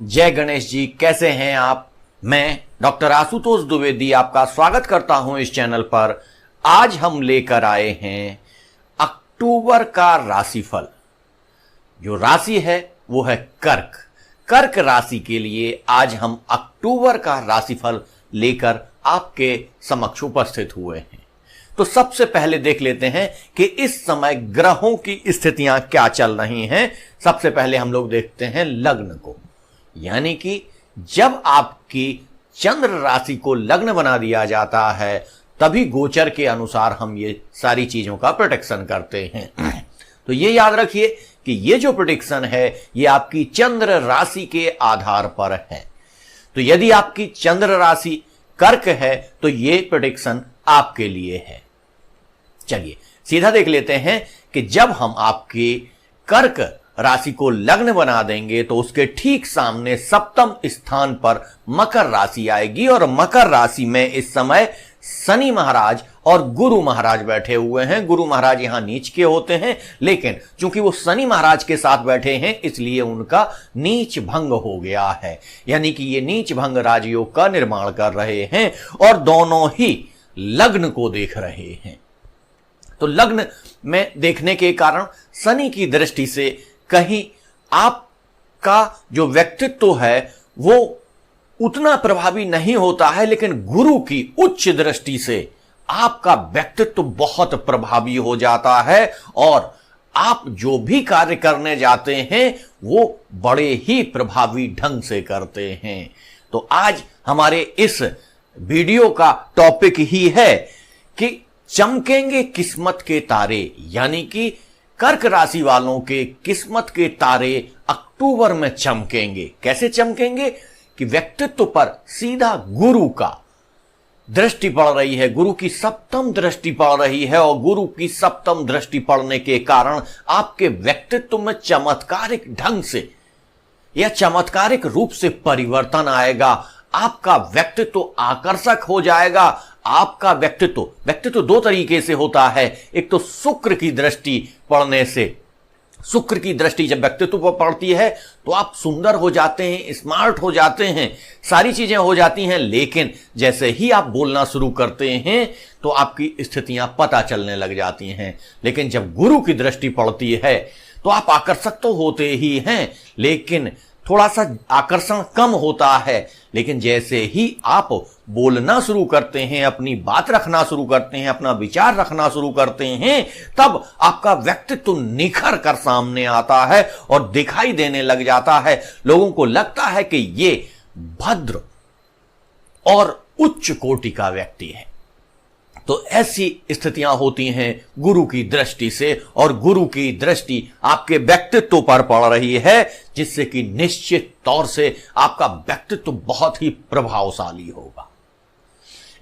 जय गणेश जी, कैसे हैं आप। मैं डॉक्टर आशुतोष द्विवेदी आपका स्वागत करता हूं इस चैनल पर। आज हम लेकर आए हैं अक्टूबर का राशिफल। जो राशि है वो है कर्क। कर्क राशि के लिए आज हम अक्टूबर का राशिफल लेकर आपके समक्ष उपस्थित हुए हैं। तो सबसे पहले देख लेते हैं कि इस समय ग्रहों की स्थितियां क्या चल रही हैं। सबसे पहले हम लोग देखते हैं लग्न को, यानी कि जब आपकी चंद्र राशि को लग्न बना दिया जाता है तभी गोचर के अनुसार हम ये सारी चीजों का प्रोटेक्शन करते हैं। तो ये याद रखिए कि ये जो प्रोटेक्शन है ये आपकी चंद्र राशि के आधार पर है। तो यदि आपकी चंद्र राशि कर्क है तो ये प्रोटेक्शन आपके लिए है। चलिए सीधा देख लेते हैं कि जब हम आपकी कर्क राशि को लग्न बना देंगे तो उसके ठीक सामने सप्तम स्थान पर मकर राशि आएगी और मकर राशि में इस समय शनि महाराज और गुरु महाराज बैठे हुए हैं। गुरु महाराज यहां नीच के होते हैं, लेकिन चूंकि वो शनि महाराज के साथ बैठे हैं इसलिए उनका नीच भंग हो गया है, यानी कि ये नीच भंग राजयोग का निर्माण कर रहे हैं और दोनों ही लग्न को देख रहे हैं। तो लग्न में देखने के कारण शनि की दृष्टि से कहीं आपका जो व्यक्तित्व है वो उतना प्रभावी नहीं होता है, लेकिन गुरु की उच्च दृष्टि से आपका व्यक्तित्व बहुत प्रभावी हो जाता है और आप जो भी कार्य करने जाते हैं वो बड़े ही प्रभावी ढंग से करते हैं। तो आज हमारे इस वीडियो का टॉपिक ही है कि चमकेंगे किस्मत के तारे, यानी कि कर्क राशि वालों के किस्मत के तारे अक्टूबर में चमकेंगे। कैसे चमकेंगे कि व्यक्तित्व पर सीधा गुरु का दृष्टि पड़ रही है, गुरु की सप्तम दृष्टि पड़ रही है और गुरु की सप्तम दृष्टि पड़ने के कारण आपके व्यक्तित्व में चमत्कारिक ढंग से या चमत्कारिक रूप से परिवर्तन आएगा। आपका व्यक्तित्व आकर्षक हो जाएगा। आपका व्यक्तित्व दो तरीके से होता है। एक तो शुक्र की दृष्टि पड़ने से, शुक्र की दृष्टि जब व्यक्तित्व पर पड़ती है तो आप सुंदर हो जाते हैं, स्मार्ट हो जाते हैं, सारी चीजें हो जाती हैं, लेकिन जैसे ही आप बोलना शुरू करते हैं तो आपकी स्थितियां पता चलने लग जाती हैं। लेकिन जब गुरु की दृष्टि पड़ती है तो आप आकर्षक तो होते ही हैं, लेकिन थोड़ा सा आकर्षण कम होता है। लेकिन जैसे ही आप बोलना शुरू करते हैं, अपनी बात रखना शुरू करते हैं, अपना विचार रखना शुरू करते हैं, तब आपका व्यक्तित्व निखर कर सामने आता है और दिखाई देने लग जाता है। लोगों को लगता है कि ये भद्र और उच्च कोटि का व्यक्ति है। तो ऐसी स्थितियां होती हैं गुरु की दृष्टि से, और गुरु की दृष्टि आपके व्यक्तित्व पर पड़ रही है, जिससे कि निश्चित तौर से आपका व्यक्तित्व बहुत ही प्रभावशाली होगा।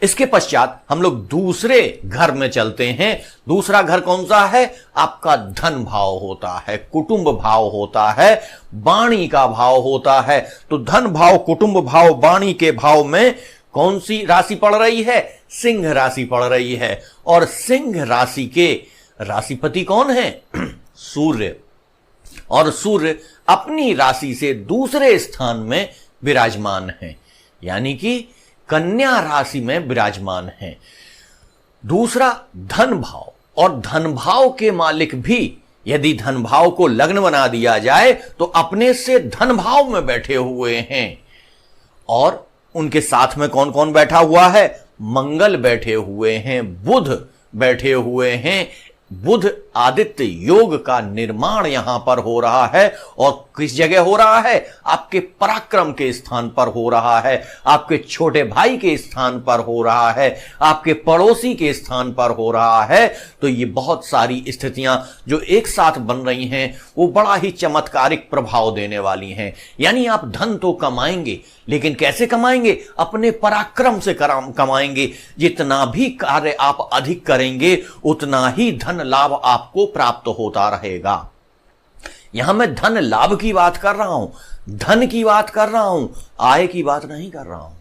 इसके पश्चात हम लोग दूसरे घर में चलते हैं। दूसरा घर कौन सा है? आपका धन भाव होता है, कुटुंब भाव होता है, वाणी का भाव होता है। तो धन भाव, कुटुंब भाव, वाणी के भाव में कौन सी राशि पड़ रही है? सिंह राशि पड़ रही है। और सिंह राशि के राशिपति कौन है? सूर्य। और सूर्य अपनी राशि से दूसरे स्थान में विराजमान है, यानी कि कन्या राशि में विराजमान है। दूसरा धन भाव, और धन भाव के मालिक भी यदि धन भाव को लग्न बना दिया जाए तो अपने से धन भाव में बैठे हुए हैं। और उनके साथ में कौन कौन बैठा हुआ है? मंगल बैठे हुए हैं, बुध बैठे हुए हैं। बुध आदित्य योग का निर्माण यहां पर हो रहा है, और किस जगह हो रहा है? आपके पराक्रम के स्थान पर हो रहा है, आपके छोटे भाई के स्थान पर हो रहा है, आपके पड़ोसी के स्थान पर हो रहा है। तो ये बहुत सारी स्थितियां जो एक साथ बन रही हैं वो बड़ा ही चमत्कारिक प्रभाव देने वाली हैं। यानी आप धन तो कमाएंगे, लेकिन कैसे कमाएंगे? अपने पराक्रम से कमाएंगे। जितना भी कार्य आप अधिक करेंगे उतना ही धन लाभ आपको प्राप्त होता रहेगा। यहां मैं धन लाभ की बात कर रहा हूं, धन की बात कर रहा हूं, आय की बात नहीं कर रहा हूं।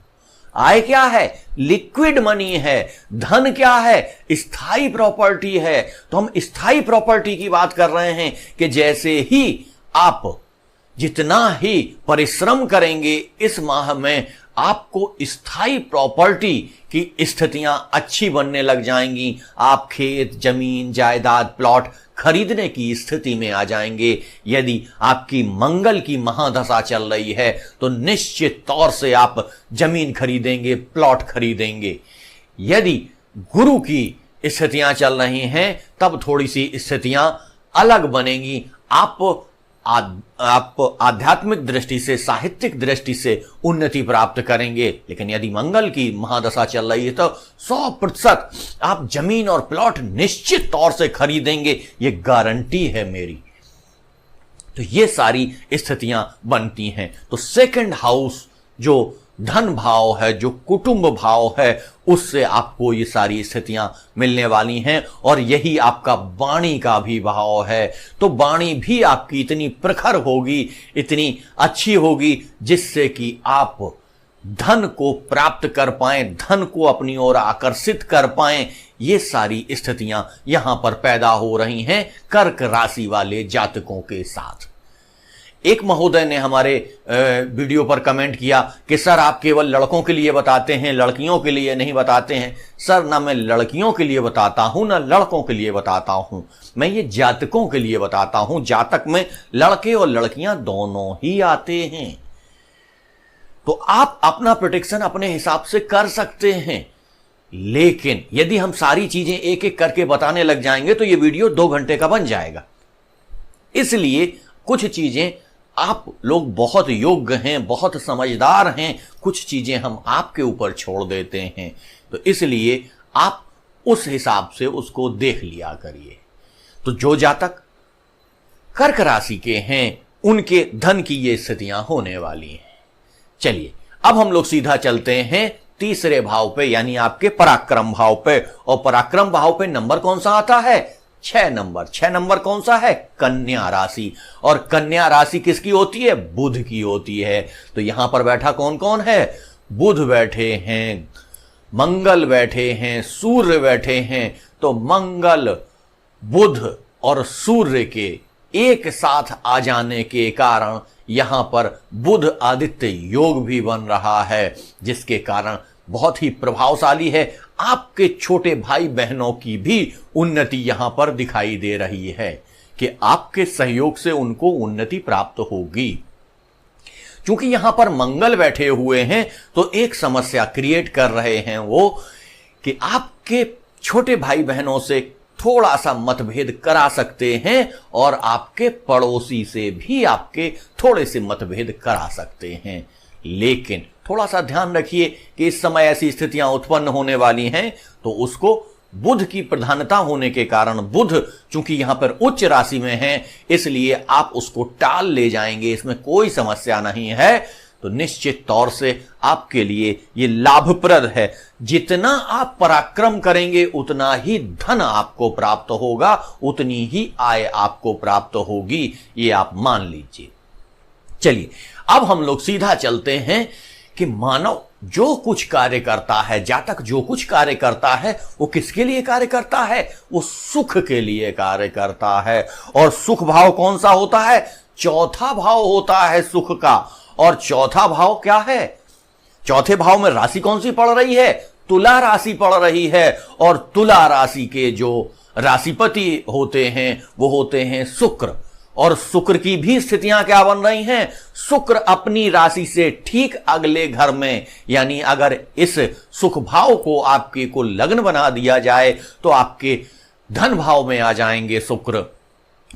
आय क्या है? लिक्विड मनी है। धन क्या है? स्थायी प्रॉपर्टी है। तो हम स्थायी प्रॉपर्टी की बात कर रहे हैं कि जैसे ही आप जितना ही परिश्रम करेंगे इस माह में आपको स्थायी प्रॉपर्टी की स्थितियां अच्छी बनने लग जाएंगी। आप खेत, जमीन, जायदाद, प्लॉट खरीदने की स्थिति में आ जाएंगे। यदि आपकी मंगल की महादशा चल रही है तो निश्चित तौर से आप जमीन खरीदेंगे, प्लॉट खरीदेंगे। यदि गुरु की स्थितियां चल रही हैं तब थोड़ी सी स्थितियां अलग बनेंगी। आप आध्यात्मिक दृष्टि से, साहित्यिक दृष्टि से उन्नति प्राप्त करेंगे। लेकिन यदि मंगल की महादशा चल रही है तो 100% आप जमीन और प्लॉट निश्चित तौर से खरीदेंगे, ये गारंटी है मेरी। तो ये सारी स्थितियां बनती हैं। तो सेकंड हाउस जो धन भाव है, जो कुटुंब भाव है, उससे आपको ये सारी स्थितियां मिलने वाली हैं। और यही आपका वाणी का भी भाव है। तो वाणी भी आपकी इतनी प्रखर होगी, इतनी अच्छी होगी, जिससे कि आप धन को प्राप्त कर पाएं, धन को अपनी ओर आकर्षित कर पाएं। ये सारी स्थितियां यहां पर पैदा हो रही हैं कर्क राशि वाले जातकों के साथ। एक महोदय ने हमारे वीडियो पर कमेंट किया कि सर आप केवल लड़कों के लिए बताते हैं, लड़कियों के लिए नहीं बताते हैं। सर ना मैं लड़कियों के लिए बताता हूं ना लड़कों के लिए बताता हूं, मैं ये जातकों के लिए बताता हूं। जातक में लड़के और लड़कियां दोनों ही आते हैं। तो आप अपना प्रेडिक्शन अपने हिसाब से कर सकते हैं। लेकिन यदि हम सारी चीजें एक एक करके बताने लग जाएंगे तो ये वीडियो 2 घंटे का बन जाएगा। इसलिए कुछ चीजें आप लोग बहुत योग्य हैं, बहुत समझदार हैं, कुछ चीजें हम आपके ऊपर छोड़ देते हैं। तो इसलिए आप उस हिसाब से उसको देख लिया करिए। तो जो जातक कर्क राशि के हैं उनके धन की ये स्थितियां होने वाली हैं। चलिए अब हम लोग सीधा चलते हैं तीसरे भाव पे, यानी आपके पराक्रम भाव पे। और पराक्रम भाव पे नंबर कौन सा आता है? 6 नंबर। 6 नंबर कौन सा है? कन्या राशि। और कन्या राशि किसकी होती है? बुध की होती है। तो यहां पर बैठा कौन कौन है? बुध बैठे हैं, मंगल बैठे हैं, सूर्य बैठे हैं। तो मंगल, बुध और सूर्य के एक साथ आ जाने के कारण यहां पर बुध आदित्य योग भी बन रहा है, जिसके कारण बहुत ही प्रभावशाली है। आपके छोटे भाई बहनों की भी उन्नति यहां पर दिखाई दे रही है कि आपके सहयोग से उनको उन्नति प्राप्त होगी। क्योंकि यहां पर मंगल बैठे हुए हैं तो एक समस्या क्रिएट कर रहे हैं वो कि आपके छोटे भाई बहनों से थोड़ा सा मतभेद करा सकते हैं और आपके पड़ोसी से भी आपके थोड़े से मतभेद करा सकते हैं। लेकिन थोड़ा सा ध्यान रखिए कि इस समय ऐसी स्थितियां उत्पन्न होने वाली हैं तो उसको बुध की प्रधानता होने के कारण, बुध चूंकि यहां पर उच्च राशि में है, इसलिए आप उसको टाल ले जाएंगे, इसमें कोई समस्या नहीं है। तो निश्चित तौर से आपके लिए यह लाभप्रद है। जितना आप पराक्रम करेंगे उतना ही धन आपको प्राप्त होगा, उतनी ही आय आपको प्राप्त होगी, ये आप मान लीजिए। चलिए अब हम लोग सीधा चलते हैं कि मानव जो कुछ कार्य करता है, जातक जो कुछ कार्य करता है, वो किसके लिए कार्य करता है? वो सुख के लिए कार्य करता है। और सुख भाव कौन सा होता है? चौथा भाव होता है सुख का। और चौथा भाव क्या है? चौथे भाव में राशि कौन सी पड़ रही है? तुला राशि पड़ रही है। और तुला राशि के जो राशिपति होते हैं वो होते हैं शुक्र। और शुक्र की भी स्थितियां क्या बन रही हैं? शुक्र अपनी राशि से ठीक अगले घर में, यानी अगर इस सुख भाव को आपके को लग्न बना दिया जाए तो आपके धन भाव में आ जाएंगे शुक्र।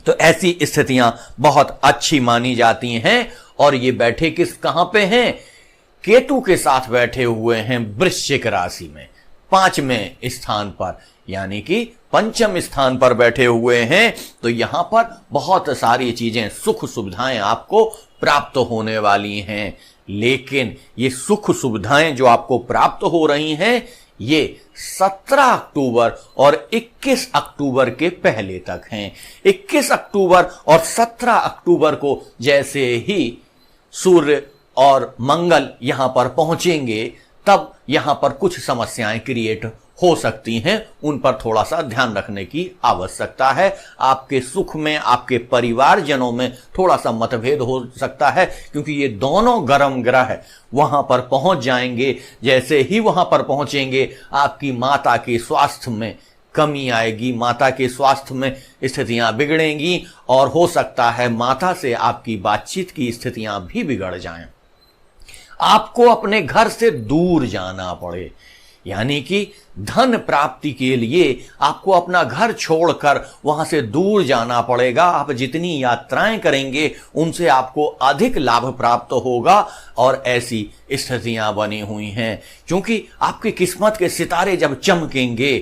तो ऐसी स्थितियां बहुत अच्छी मानी जाती हैं। और ये बैठे कहां पे हैं? केतु के साथ बैठे हुए हैं वृश्चिक राशि में 5वें स्थान पर, यानी कि पंचम स्थान पर बैठे हुए हैं। तो यहां पर बहुत सारी चीजें, सुख सुविधाएं आपको प्राप्त होने वाली हैं। लेकिन ये सुख सुविधाएं जो आपको प्राप्त हो रही हैं ये 17 अक्टूबर और 21 अक्टूबर के पहले तक हैं। 21 अक्टूबर और 17 अक्टूबर को जैसे ही सूर्य और मंगल यहां पर पहुंचेंगे तब यहां पर कुछ समस्याएं क्रिएट हो सकती हैं, उन पर थोड़ा सा ध्यान रखने की आवश्यकता है। आपके सुख में, आपके परिवारजनों में थोड़ा सा मतभेद हो सकता है, क्योंकि ये दोनों गर्म ग्रह वहां पर पहुंच जाएंगे। जैसे ही वहां पर पहुंचेंगे, आपकी माता के स्वास्थ्य में कमी आएगी, माता के स्वास्थ्य में स्थितियां बिगड़ेंगी और हो सकता है माता से आपकी बातचीत की स्थितियां भी बिगड़ जाएं। आपको अपने घर से दूर जाना पड़े, यानी कि धन प्राप्ति के लिए आपको अपना घर छोड़कर वहां से दूर जाना पड़ेगा। आप जितनी यात्राएं करेंगे उनसे आपको अधिक लाभ प्राप्त होगा और ऐसी स्थितियां बनी हुई हैं। क्योंकि आपकी किस्मत के सितारे जब चमकेंगे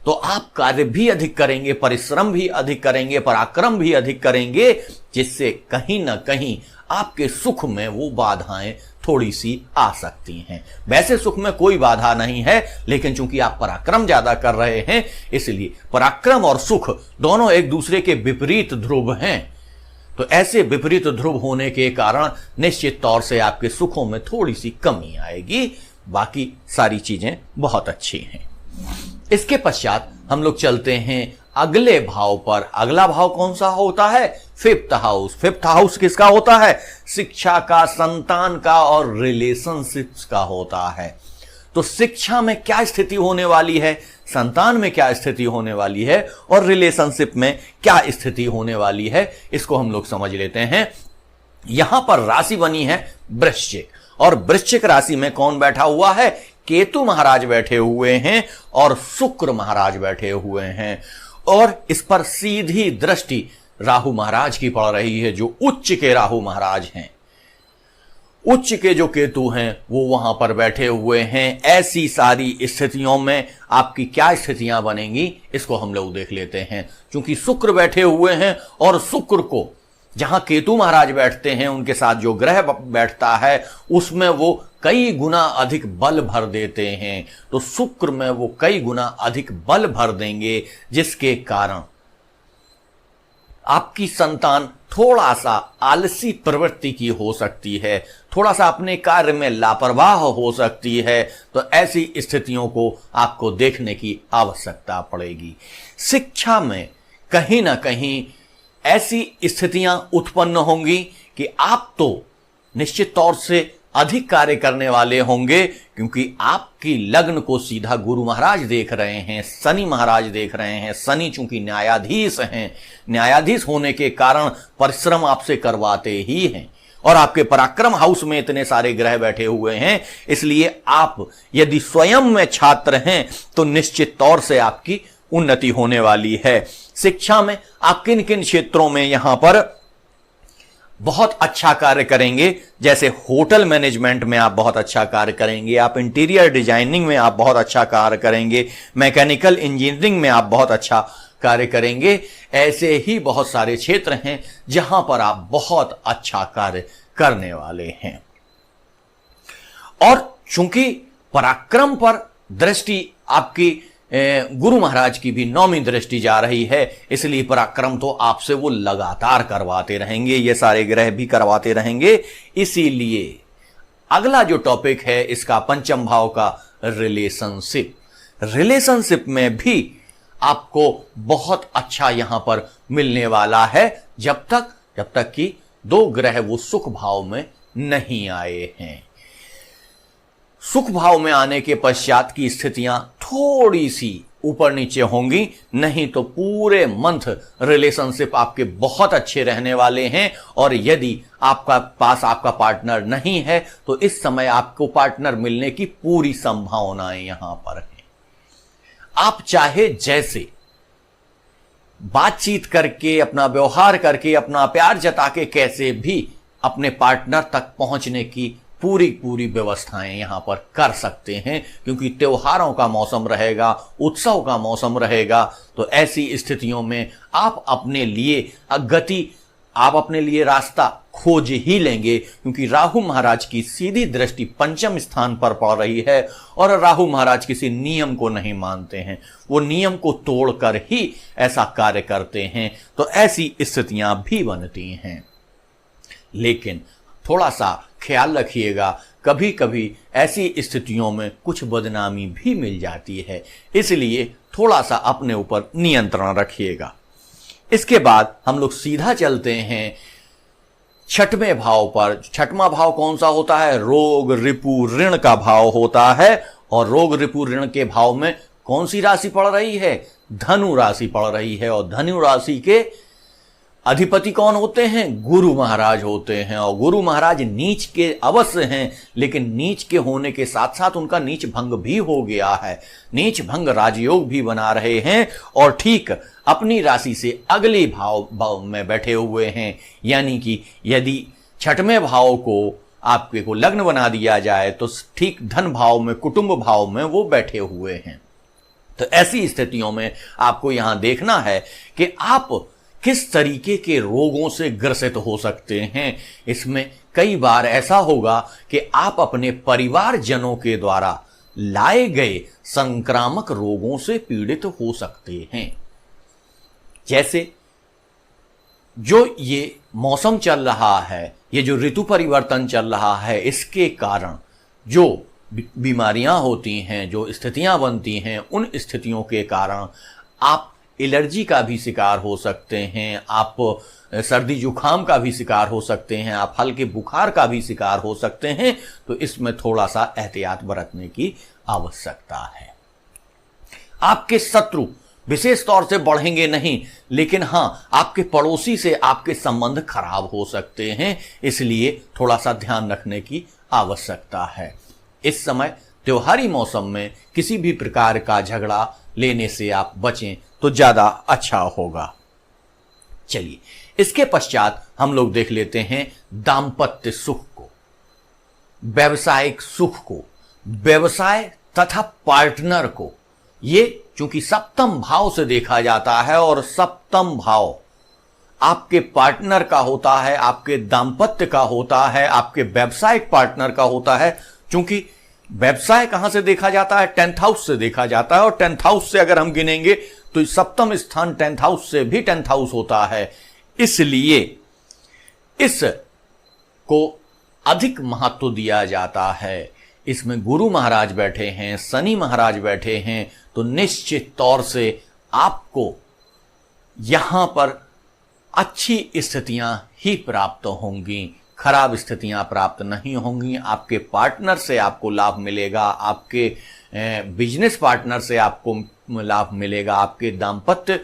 तो आप कार्य भी अधिक करेंगे, परिश्रम भी अधिक करेंगे, पराक्रम भी अधिक करेंगे, जिससे कहीं ना कहीं आपके सुख में वो बाधाएं थोड़ी सी आ सकती हैं। वैसे सुख में कोई बाधा नहीं है, लेकिन चूंकि आप पराक्रम ज्यादा कर रहे हैं, इसलिए पराक्रम और सुख दोनों एक दूसरे के विपरीत ध्रुव हैं। तो ऐसे विपरीत ध्रुव होने के कारण निश्चित तौर से आपके सुखों में थोड़ी सी कमी आएगी। बाकी सारी चीजें बहुत अच्छी हैं। इसके पश्चात हम लोग चलते हैं अगले भाव पर। अगला भाव कौन सा होता है? Fifth house. फिफ्थ हाउस किसका होता है? शिक्षा का, संतान का और रिलेशनशिप्स का होता है। तो शिक्षा में क्या स्थिति होने वाली है, संतान में क्या स्थिति होने वाली है और रिलेशनशिप में क्या स्थिति होने वाली है, इसको हम लोग समझ लेते हैं। यहां पर राशि बनी है वृश्चिक, और वृश्चिक राशि में कौन बैठा हुआ है? केतु महाराज बैठे हुए हैं और शुक्र महाराज बैठे हुए हैं, और इस पर सीधी दृष्टि राहु महाराज की पड़ रही है, जो उच्च के राहु महाराज हैं। उच्च के जो केतु हैं वो वहां पर बैठे हुए हैं। ऐसी सारी स्थितियों में आपकी क्या स्थितियां बनेंगी, इसको हम लोग देख लेते हैं। क्योंकि शुक्र बैठे हुए हैं और शुक्र को जहां केतु महाराज बैठते हैं, उनके साथ जो ग्रह बैठता है उसमें वो कई गुना अधिक बल भर देते हैं। तो शुक्र में वो कई गुना अधिक बल भर देंगे, जिसके कारण आपकी संतान थोड़ा सा आलसी प्रवृत्ति की हो सकती है, थोड़ा सा अपने कार्य में लापरवाह हो सकती है। तो ऐसी स्थितियों को आपको देखने की आवश्यकता पड़ेगी। शिक्षा में कहीं ना कहीं ऐसी स्थितियां उत्पन्न होंगी कि आप तो निश्चित तौर से अधिक कार्य करने वाले होंगे, क्योंकि आपकी लग्न को सीधा गुरु महाराज देख रहे हैं, शनि महाराज देख रहे हैं। शनि चूंकि न्यायाधीश हैं, न्यायाधीष होने के कारण परिश्रम आपसे करवाते ही हैं, और आपके पराक्रम हाउस में इतने सारे ग्रह बैठे हुए हैं, इसलिए आप यदि स्वयं में छात्र हैं तो निश्चित तौर से आपकी उन्नति होने वाली है। शिक्षा में आप किन किन क्षेत्रों में यहां पर बहुत अच्छा कार्य करेंगे? जैसे होटल मैनेजमेंट में आप बहुत अच्छा कार्य करेंगे, आप इंटीरियर डिजाइनिंग में आप बहुत अच्छा कार्य करेंगे, मैकेनिकल इंजीनियरिंग में आप बहुत अच्छा कार्य करेंगे। ऐसे ही बहुत सारे क्षेत्र हैं जहां पर आप बहुत अच्छा कार्य करने वाले हैं। और चूंकि पराक्रम पर दृष्टि आपकी गुरु महाराज की भी 9वीं दृष्टि जा रही है, इसलिए पराक्रम तो आपसे वो लगातार करवाते रहेंगे, ये सारे ग्रह भी करवाते रहेंगे। इसीलिए अगला जो टॉपिक है इसका पंचम भाव का रिलेशनशिप। रिलेशनशिप में भी आपको बहुत अच्छा यहां पर मिलने वाला है, जब तक कि दो ग्रह वो सुख भाव में नहीं आए हैं। सुख भाव में आने के पश्चात की स्थितियां थोड़ी सी ऊपर नीचे होंगी, नहीं तो पूरे मंथ रिलेशनशिप आपके बहुत अच्छे रहने वाले हैं। और यदि आपका पास आपका पार्टनर नहीं है तो इस समय आपको पार्टनर मिलने की पूरी संभावनाएं यहां पर हैं। आप चाहे जैसे बातचीत करके, अपना व्यवहार करके, अपना प्यार जता के कैसे भी अपने पार्टनर तक पहुंचने की पूरी व्यवस्थाएं यहां पर कर सकते हैं, क्योंकि त्योहारों का मौसम रहेगा, उत्सव का मौसम रहेगा। तो ऐसी स्थितियों में आप अपने लिए रास्ता खोज ही लेंगे, क्योंकि राहु महाराज की सीधी दृष्टि पंचम स्थान पर पड़ रही है, और राहु महाराज किसी नियम को नहीं मानते हैं, वो नियम को तोड़कर ही ऐसा कार्य करते हैं। तो ऐसी स्थितियां भी बनती हैं। लेकिन थोड़ा सा ख्याल रखिएगा कभी कभी ऐसी स्थितियों में कुछ बदनामी भी मिल जाती है, इसलिए थोड़ा सा अपने ऊपर नियंत्रण रखिएगा। इसके बाद हम लोग सीधा चलते हैं छठवें भाव पर। छठवां भाव कौन सा होता है? रोग रिपु ऋण का भाव होता है। और रोग रिपु ऋण के भाव में कौन सी राशि पड़ रही है? धनु राशि पड़ रही है। और धनु राशि के अधिपति कौन होते हैं? गुरु महाराज होते हैं। और गुरु महाराज नीच के अवश्य हैं, लेकिन नीच के होने के साथ साथ उनका नीच भंग भी हो गया है। नीच भंग राजयोग भी बना रहे हैं और ठीक अपनी राशि से अगले भाव में बैठे हुए हैं। यानी कि यदि छठवें भाव को आपके को लग्न बना दिया जाए तो ठीक धन भाव में, कुटुंब भाव में वो बैठे हुए हैं। तो ऐसी स्थितियों में आपको यहां देखना है कि आप किस तरीके के रोगों से ग्रसित हो सकते हैं। इसमें कई बार ऐसा होगा कि आप अपने परिवारजनों के द्वारा लाए गए संक्रामक रोगों से पीड़ित हो सकते हैं। जैसे जो ये मौसम चल रहा है, ये जो ऋतु परिवर्तन चल रहा है, इसके कारण जो बीमारियां होती हैं, जो स्थितियां बनती हैं, उन स्थितियों के कारण आप एलर्जी का भी शिकार हो सकते हैं, आप सर्दी जुकाम का भी शिकार हो सकते हैं, आप हल्के बुखार का भी शिकार हो सकते हैं। तो इसमें थोड़ा सा एहतियात बरतने की आवश्यकता है। आपके शत्रु विशेष तौर से बढ़ेंगे नहीं, लेकिन हां, आपके पड़ोसी से आपके संबंध खराब हो सकते हैं, इसलिए थोड़ा सा ध्यान रखने की आवश्यकता है। इस समय त्योहारी मौसम में किसी भी प्रकार का झगड़ा लेने से आप बचें तो ज्यादा अच्छा होगा। चलिए, इसके पश्चात हम लोग देख लेते हैं दाम्पत्य सुख को, व्यवसायिक सुख को, व्यवसाय तथा पार्टनर को। ये चूंकि सप्तम भाव से देखा जाता है और सप्तम भाव आपके पार्टनर का होता है, आपके दाम्पत्य का होता है, आपके व्यवसायिक पार्टनर का होता है। चूंकि व्यवसाय कहां से देखा जाता है? 10th हाउस से देखा जाता है। और 10th हाउस से अगर हम गिनेंगे तो सप्तम स्थान 10th हाउस से भी 10th हाउस होता है, इसलिए इस को अधिक महत्व दिया जाता है। इसमें गुरु महाराज बैठे हैं, शनि महाराज बैठे हैं, तो निश्चित तौर से आपको यहां पर अच्छी स्थितियां ही प्राप्त होंगी, खराब स्थितियां प्राप्त नहीं होंगी। आपके पार्टनर से आपको लाभ मिलेगा, आपके बिजनेस पार्टनर से आपको लाभ मिलेगा, आपके दाम्पत्य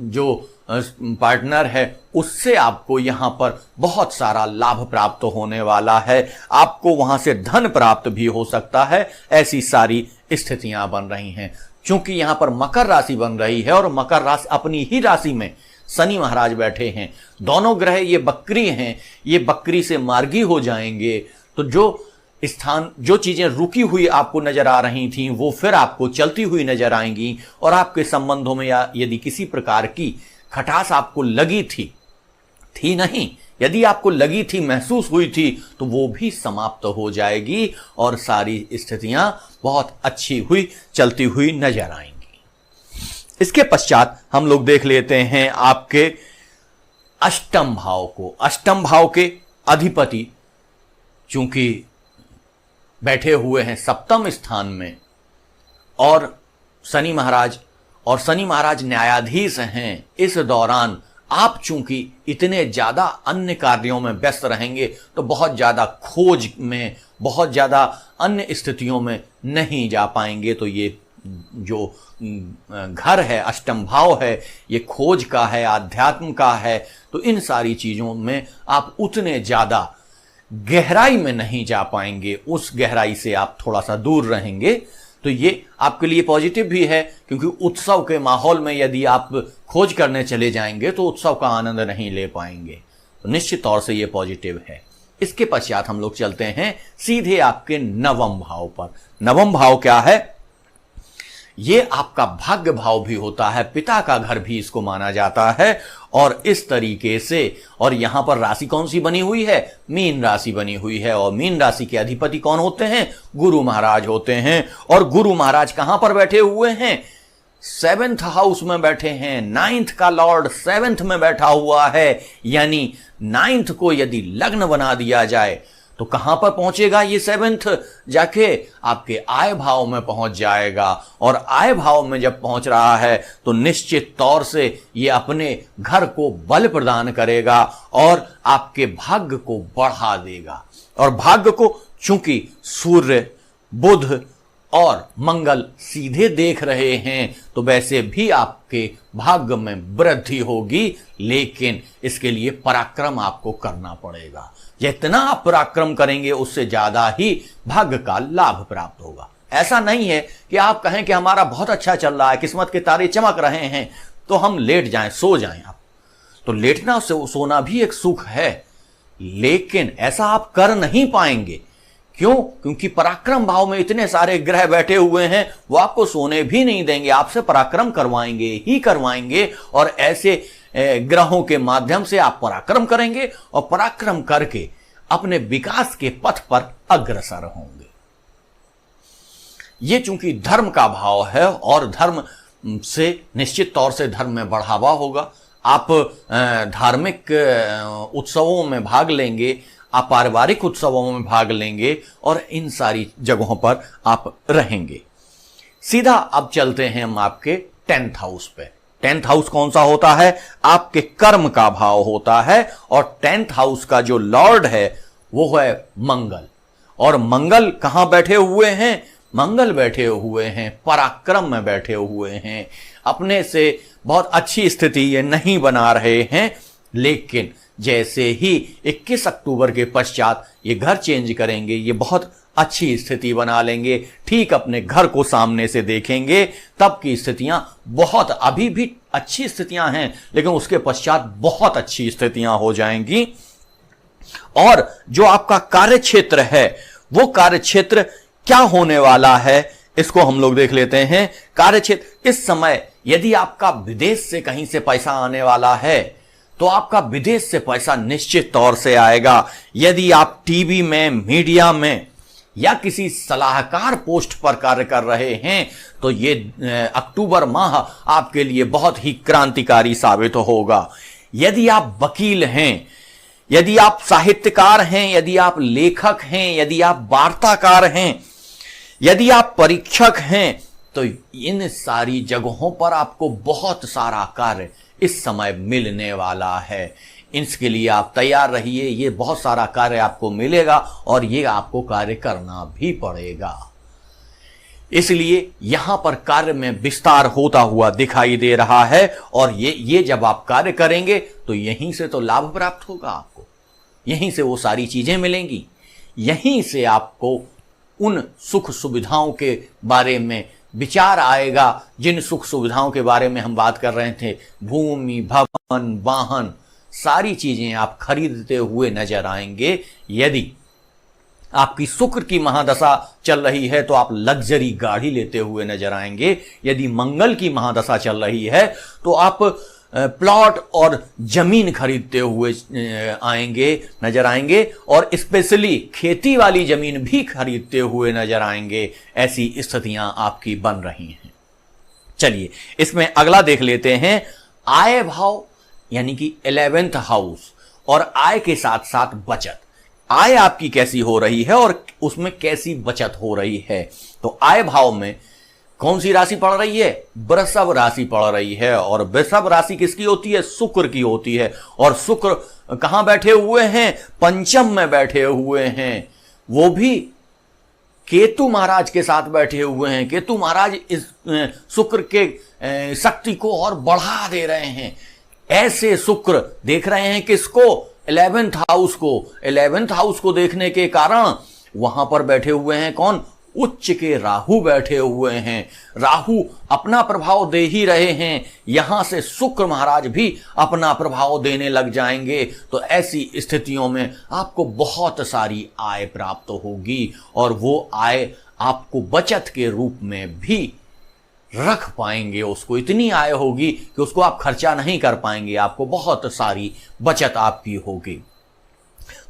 जो पार्टनर है उससे आपको यहां पर बहुत सारा लाभ प्राप्त होने वाला है। आपको वहां से धन प्राप्त भी हो सकता है। ऐसी सारी स्थितियां बन रही हैं। क्योंकि यहां पर मकर राशि बन रही है और मकर राशि अपनी ही राशि में शनि महाराज बैठे हैं। दोनों ग्रह ये बकरी हैं, ये बकरी से मार्गी हो जाएंगे। तो जो स्थान, जो चीजें रुकी हुई आपको नजर आ रही थी, वो फिर आपको चलती हुई नजर आएंगी। और आपके संबंधों में या यदि किसी प्रकार की खटास आपको लगी थी नहीं, यदि आपको लगी थी, महसूस हुई थी, तो वो भी समाप्त हो जाएगी और सारी स्थितियां बहुत अच्छी हुई चलती हुई नजर आएंगी। इसके पश्चात हम लोग देख लेते हैं आपके अष्टम भाव को। अष्टम भाव के अधिपति चूंकि बैठे हुए हैं सप्तम स्थान में, और शनि महाराज न्यायाधीश हैं। इस दौरान आप चूंकि इतने ज्यादा अन्य कार्यों में व्यस्त रहेंगे तो बहुत ज्यादा खोज में, बहुत ज्यादा अन्य स्थितियों में नहीं जा पाएंगे। तो ये जो घर है, अष्टम भाव है, ये खोज का है, आध्यात्म का है। तो इन सारी चीजों में आप उतने ज्यादा गहराई में नहीं जा पाएंगे, उस गहराई से आप थोड़ा सा दूर रहेंगे। तो ये आपके लिए पॉजिटिव भी है, क्योंकि उत्सव के माहौल में यदि आप खोज करने चले जाएंगे तो उत्सव का आनंद नहीं ले पाएंगे। तो निश्चित तौर से ये पॉजिटिव है। इसके पश्चात हम लोग चलते हैं सीधे आपके नवम भाव पर। नवम भाव क्या है? ये आपका भाग्य भाव भी होता है, पिता का घर भी इसको माना जाता है। और इस तरीके से, और यहां पर राशि कौन सी बनी हुई है? मीन राशि बनी हुई है। और मीन राशि के अधिपति कौन होते हैं? गुरु महाराज होते हैं। और गुरु महाराज कहां पर बैठे हुए हैं? 7th हाउस में बैठे हैं। 9th का लॉर्ड 7th में बैठा हुआ है। यानी 9th को यदि लग्न बना दिया जाए तो कहां पर पहुंचेगा ये 7th? जाके आपके आय भाव में पहुंच जाएगा। और आय भाव में जब पहुंच रहा है तो निश्चित तौर से ये अपने घर को बल प्रदान करेगा और आपके भाग्य को बढ़ा देगा। और भाग्य को चूंकि सूर्य, बुध और मंगल सीधे देख रहे हैं तो वैसे भी आपके भाग्य में वृद्धि होगी, लेकिन इसके लिए पराक्रम आपको करना पड़ेगा। जितना आप पराक्रम करेंगे उससे ज्यादा ही भाग्य का लाभ प्राप्त होगा। ऐसा नहीं है कि आप कहें कि हमारा बहुत अच्छा चल रहा है, किस्मत के तारे चमक रहे हैं, तो हम लेट जाएं, सो जाएं। आप तो लेटना से सोना भी एक सुख है, लेकिन ऐसा आप कर नहीं पाएंगे। क्यों? क्योंकि पराक्रम भाव में इतने सारे ग्रह बैठे हुए हैं, वो आपको सोने भी नहीं देंगे, आपसे पराक्रम करवाएंगे ही करवाएंगे। और ऐसे ग्रहों के माध्यम से आप पराक्रम करेंगे और पराक्रम करके अपने विकास के पथ पर अग्रसर होंगे। ये चूंकि धर्म का भाव है और धर्म से निश्चित तौर से धर्म में बढ़ावा होगा। आप धार्मिक उत्सवों में भाग लेंगे, आप पारिवारिक उत्सवों में भाग लेंगे और इन सारी जगहों पर आप रहेंगे। सीधा अब चलते हैं हम आपके 10th हाउस पे। 10th हाउस कौन सा होता है? आपके कर्म का भाव होता है। और 10th हाउस का जो लॉर्ड है वो है मंगल। और मंगल कहां बैठे हुए हैं? मंगल बैठे हुए हैं पराक्रम में बैठे हुए हैं। अपने से बहुत अच्छी स्थिति ये नहीं बना रहे हैं, लेकिन जैसे ही 21 अक्टूबर के पश्चात ये घर चेंज करेंगे, ये बहुत अच्छी स्थिति बना लेंगे। ठीक अपने घर को सामने से देखेंगे तब की स्थितियां बहुत, अभी भी अच्छी स्थितियां हैं लेकिन उसके पश्चात बहुत अच्छी स्थितियां हो जाएंगी। और जो आपका कार्य क्षेत्र है वो कार्य क्षेत्र क्या होने वाला है इसको हम लोग देख लेते हैं। कार्य क्षेत्र इस समय यदि आपका विदेश से कहीं से पैसा आने वाला है तो आपका विदेश से पैसा निश्चित तौर से आएगा। यदि आप टीवी में, मीडिया में या किसी सलाहकार पोस्ट पर कार्य कर रहे हैं तो ये अक्टूबर माह आपके लिए बहुत ही क्रांतिकारी साबित होगा। यदि आप वकील हैं, यदि आप साहित्यकार हैं, यदि आप लेखक हैं, यदि आप वार्ताकार हैं, यदि आप परीक्षक हैं, तो इन सारी जगहों पर आपको बहुत सारा कार्य इस समय मिलने वाला है। इसके लिए आप तैयार रहिए, ये बहुत सारा कार्य आपको मिलेगा और ये आपको कार्य करना भी पड़ेगा। इसलिए यहां पर कार्य में विस्तार होता हुआ दिखाई दे रहा है और ये जब आप कार्य करेंगे तो यहीं से तो लाभ प्राप्त होगा आपको, यहीं से वो सारी चीजें मिलेंगी, यहीं से आपको उन सुख सुविधाओं के बारे में विचार आएगा जिन सुख सुविधाओं के बारे में हम बात कर रहे थे। भूमि, भवन, वाहन, सारी चीजें आप खरीदते हुए नजर आएंगे। यदि आपकी शुक्र की महादशा चल रही है तो आप लग्जरी गाड़ी लेते हुए नजर आएंगे। यदि मंगल की महादशा चल रही है तो आप प्लॉट और जमीन खरीदते हुए नजर आएंगे और स्पेशली खेती वाली जमीन भी खरीदते हुए नजर आएंगे। ऐसी स्थितियां आपकी बन रही हैं। चलिए इसमें अगला देख लेते हैं, आय भाव यानी कि 11th हाउस और आय के साथ साथ बचत। आय आपकी कैसी हो रही है और उसमें कैसी बचत हो रही है। तो आय भाव में कौन सी राशि पड़ रही है? वृषभ राशि पड़ रही है। और वृषभ राशि किसकी होती है? शुक्र की होती है। और शुक्र कहां बैठे हुए हैं? पंचम में बैठे हुए हैं, वो भी केतु महाराज के साथ बैठे हुए हैं। केतु महाराज इस शुक्र के शक्ति को और बढ़ा दे रहे हैं। ऐसे शुक्र देख रहे हैं किसको? 11th हाउस को। 11th हाउस को देखने के कारण वहां पर बैठे हुए हैं कौन? उच्च के राहु बैठे हुए हैं। राहु अपना प्रभाव दे ही रहे हैं, यहां से शुक्र महाराज भी अपना प्रभाव देने लग जाएंगे। तो ऐसी स्थितियों में आपको बहुत सारी आय प्राप्त होगी और वो आय आपको बचत के रूप में भी रख पाएंगे। उसको इतनी आय होगी कि उसको आप खर्चा नहीं कर पाएंगे, आपको बहुत सारी बचत आपकी होगी।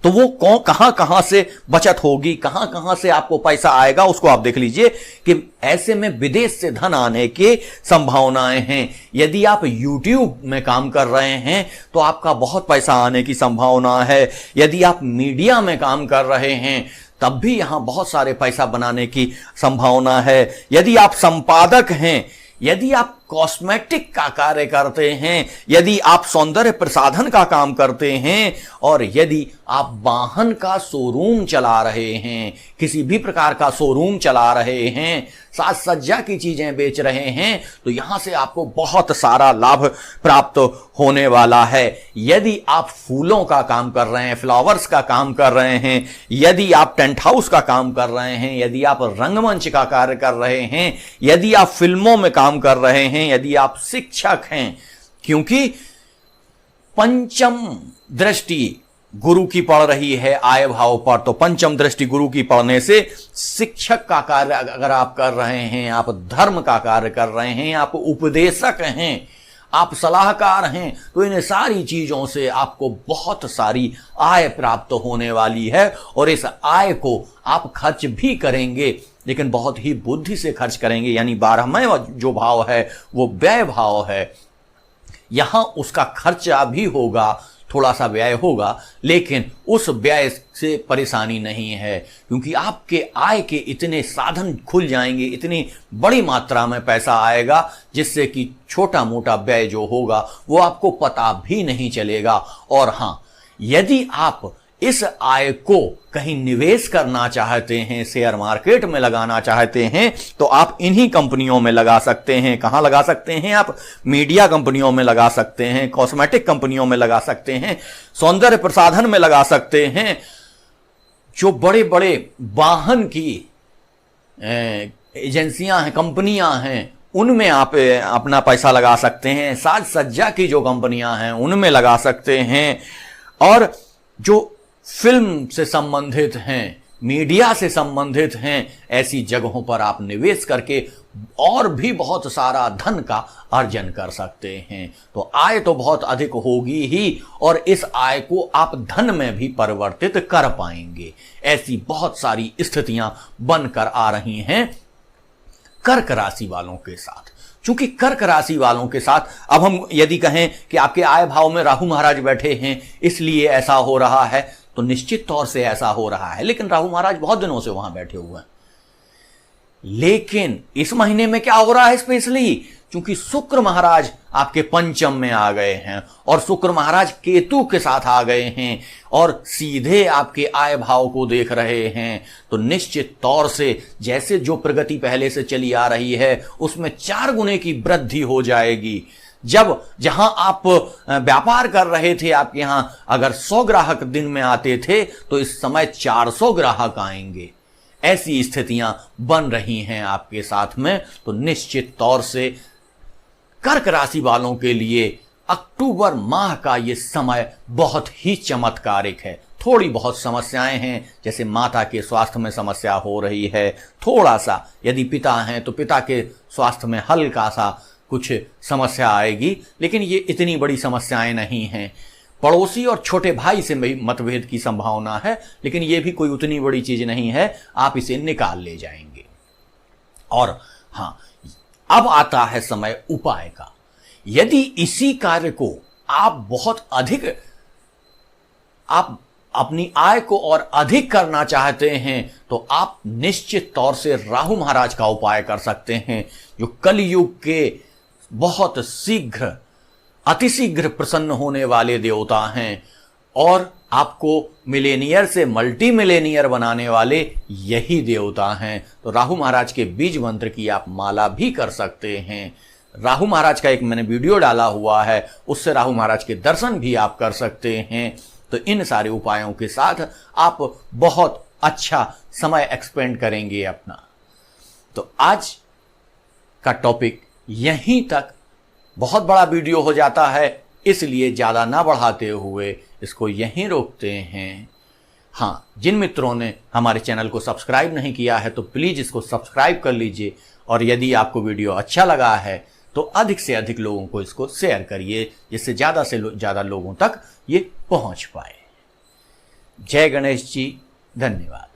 तो वो कहां कहां से बचत होगी, कहां कहां से आपको पैसा आएगा, उसको आप देख लीजिए कि ऐसे में विदेश से धन आने की संभावनाएं हैं। यदि आप YouTube में काम कर रहे हैं तो आपका बहुत पैसा आने की संभावना है। यदि आप मीडिया में काम कर रहे हैं तब भी यहां बहुत सारे पैसा बनाने की संभावना है। यदि आप संपादक हैं, यदि आप कॉस्मेटिक का कार्य करते हैं, यदि आप सौंदर्य प्रसाधन का काम करते हैं, और यदि आप वाहन का शोरूम चला रहे हैं, किसी भी प्रकार का शोरूम चला रहे हैं, साज सज्जा की चीजें बेच रहे हैं, तो यहां से आपको बहुत सारा लाभ प्राप्त होने वाला है। यदि आप फूलों का काम कर रहे हैं, फ्लावर्स का काम कर रहे हैं, यदि आप टेंट हाउस का काम कर रहे हैं, यदि आप रंगमंच का कार्य कर रहे हैं, यदि आप फिल्मों में काम कर रहे हैं, यदि आप शिक्षक हैं, क्योंकि पंचम दृष्टि गुरु की पड़ रही है आय भाव पर, तो पंचम दृष्टि गुरु की पड़ने से शिक्षक का कार्य अगर आप कर रहे हैं, आप धर्म का कार्य कर रहे हैं, आप उपदेशक हैं, आप सलाहकार हैं, तो इन सारी चीजों से आपको बहुत सारी आय प्राप्त होने वाली है। और इस आय को आप खर्च भी करेंगे, लेकिन बहुत ही बुद्धि से खर्च करेंगे। यानी 12वां जो भाव है वो व्यय भाव है। यहां उसका खर्चा भी होगा, थोड़ा सा व्यय होगा, लेकिन उस व्यय से परेशानी नहीं है, क्योंकि आपके आय के इतने साधन खुल जाएंगे, इतनी बड़ी मात्रा में पैसा आएगा, जिससे कि छोटा मोटा व्यय जो होगा वो आपको पता भी नहीं चलेगा। और हां, यदि आप इस आय को कहीं निवेश करना चाहते हैं, शेयर मार्केट में लगाना चाहते हैं, तो आप इन्हीं कंपनियों में लगा सकते हैं। कहां लगा सकते हैं आप? मीडिया कंपनियों में लगा सकते हैं, कॉस्मेटिक कंपनियों में लगा सकते हैं, सौंदर्य प्रसाधन में लगा सकते हैं, जो बड़े बड़े वाहन की एजेंसियां हैं, कंपनियां हैं, उनमें आप अपना पैसा लगा सकते हैं। साज सज्जा की जो कंपनियां हैं उनमें लगा सकते हैं, और जो फिल्म से संबंधित हैं, मीडिया से संबंधित हैं, ऐसी जगहों पर आप निवेश करके और भी बहुत सारा धन का अर्जन कर सकते हैं। तो आय तो बहुत अधिक होगी ही, और इस आय को आप धन में भी परिवर्तित कर पाएंगे। ऐसी बहुत सारी स्थितियां बनकर आ रही हैं कर्क राशि वालों के साथ। चूंकि कर्क राशि वालों के साथ अब हम यदि कहें कि आपके आय भाव में राहु महाराज बैठे हैं इसलिए ऐसा हो रहा है, तो निश्चित तौर से ऐसा हो रहा है। लेकिन राहु महाराज बहुत दिनों से वहां बैठे हुए हैं। लेकिन इस महीने में क्या हो रहा है स्पेशली, क्योंकि शुक्र महाराज आपके पंचम में आ गए हैं, और शुक्र महाराज केतु के साथ आ गए हैं, और सीधे आपके आय भाव को देख रहे हैं। तो निश्चित तौर से जैसे जो प्रगति पहले से चली आ रही है उसमें 4 गुने की वृद्धि हो जाएगी। जहां आप व्यापार कर रहे थे, आपके यहां अगर 100 ग्राहक दिन में आते थे, तो इस समय 400 ग्राहक आएंगे। ऐसी स्थितियां बन रही हैं आपके साथ में। तो निश्चित तौर से कर्क राशि वालों के लिए अक्टूबर माह का ये समय बहुत ही चमत्कारिक है। थोड़ी बहुत समस्याएं हैं, जैसे माता के स्वास्थ्य में समस्या हो रही है, थोड़ा सा यदि पिता हैं तो पिता के स्वास्थ्य में हल्का सा कुछ समस्या आएगी, लेकिन ये इतनी बड़ी समस्याएं नहीं हैं। पड़ोसी और छोटे भाई से भी मतभेद की संभावना है, लेकिन ये भी कोई उतनी बड़ी चीज नहीं है, आप इसे निकाल ले जाएंगे। और हां, अब आता है समय उपाय का। यदि इसी कार्य को आप बहुत अधिक, आप अपनी आय को और अधिक करना चाहते हैं, तो आप निश्चित तौर से राहु महाराज का उपाय कर सकते हैं, जो कलयुग के बहुत शीघ्र, अतिशीघ्र प्रसन्न होने वाले देवता हैं, और आपको मिलेनियर से मल्टी मिलेनियर बनाने वाले यही देवता हैं। तो राहु महाराज के बीज मंत्र की आप माला भी कर सकते हैं। राहु महाराज का एक मैंने वीडियो डाला हुआ है, उससे राहु महाराज के दर्शन भी आप कर सकते हैं। तो इन सारे उपायों के साथ आप बहुत अच्छा समय एक्सपेंड करेंगे अपना। तो आज का टॉपिक यहीं तक, बहुत बड़ा वीडियो हो जाता है, इसलिए ज़्यादा ना बढ़ाते हुए इसको यहीं रोकते हैं। हाँ, जिन मित्रों ने हमारे चैनल को सब्सक्राइब नहीं किया है तो प्लीज़ इसको सब्सक्राइब कर लीजिए, और यदि आपको वीडियो अच्छा लगा है तो अधिक से अधिक लोगों को इसको शेयर करिए, जिससे ज़्यादा से ज़्यादा लोगों तक ये पहुंच पाए। जय गणेश जी, धन्यवाद।